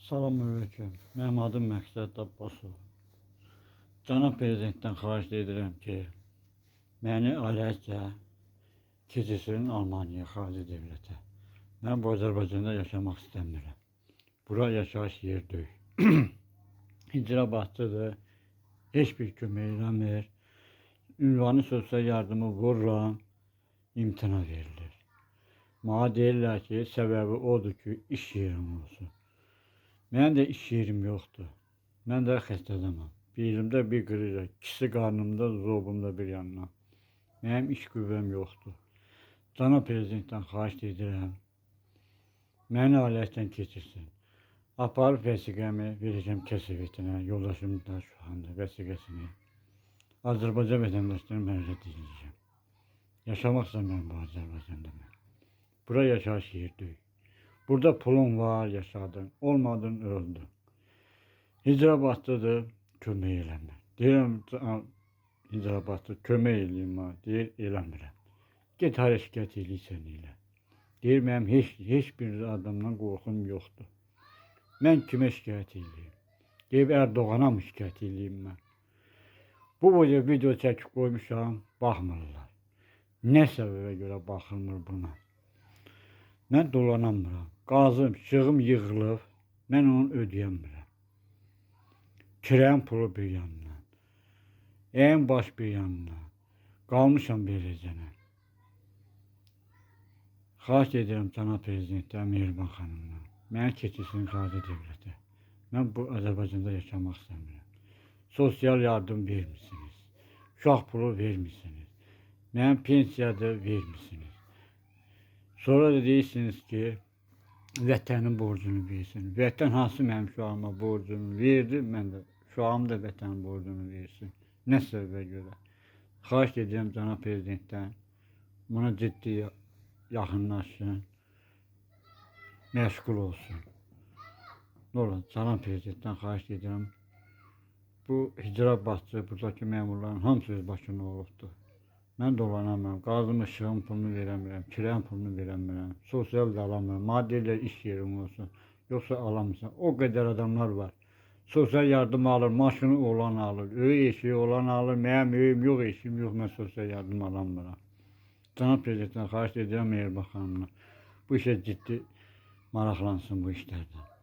Salamünaleyküm. Mənim adım Məqsəd Abbasov. Cənab Prezidentdən xahiş edirəm ki, məni alətcə keçirsin Almaniya xarici devlətə. Mən bu Azərbaycanda yaşamaq istəmirəm. Bura yaşayış yer deyil. İcrabatçıdır, heç bir kömək eləmir. Ünvanı sosial yardımı vururam, imtina verilir. Mənə deyirlər ki, səbəbi odur ki, iş yerim olsun. Mənim də iş yerim yoxdur. Mən də xəstədəməm. Bir elimdə bir qırıcaq, ikisi qarnımda, zobumda bir yandan. Mənim iş qüvvəm yoxdur. Cənab Prezidentdən xahiş edirəm, məni alətdən keçirsin. Aparıb vəsiqəmi verəcəm kəsəvetinə, yoldaşım da şu anda vəsiqəsini. Azərbaycan vətəndaşlarını mən rədd edəcəm. Yaşamaq istəmirəm bu Azərbaycanda mən. Bura yaşayış yer deyil. Burada pulun var, yaşadın, olmadın, öldün. İcrabatçıdır, kömək eləmir. Deyirəm, icrabatçı kömək eləyim mənə, deyir, eləmirəm. Get hara şikayət eləyirsən elə. Deyir, mənim heç bir adamdan qorxum yoxdur. Mən kimə şikayət eləyim? Deyib, Erdoğana mı şikayət eləyim mən? Bu boyda video çəkib qoymuşam, baxmırlar. Nə səbəbə görə baxılmır buna? Mən dolanamıram. Qazım, şığım yığılıb, mən onu ödəyəmirəm. Kirəyim pulu bir yandan, ən baş bir yandan. Qalmışam beləcənə. Xahiş edirəm Cənab Prezidentdən, Mehriban xanımdan. Məni keçirsin xarici devlətə. Mən bu Azərbaycanda yaşamaq istəmirəm. Sosial yardım vermişsiniz. Uşaq pulu vermişsiniz. Mənim pensiyada vermişsiniz. Sonra da deyirsiniz ki, vətənin borcunu versin. Vətən hansı mənim uşağıma borcunu verdi, mən də uşağım da vətənin borcunu versin. Nə səbəbə görə? Xahiş edirəm Cənab Prezidentdən, buna ciddi yaxınlaşsın, məşğul olsun. Nə olur, Cənab Prezidentdən xahiş edirəm, bu icrabatçı, buradakı məmurların hamısı öz başına olubdur. Mən dolanamıram, qazım ışığın pulunu verəmirəm, kirəyin pulunu verəmirəm, sosial da alamıram, maddelə iş yerim olsun, yoxsa alamırsan. O qədər adamlar var, sosial yardım alır, maşını olan alır, öy eşiği olan alır, mənim öyüm yox, eşim yox, mən sosial yardım alamıram. Cənab Prezidentdən xahiş edirəm Mehriban xanımdan, bu işə ciddi maraqlansın bu işlərdən.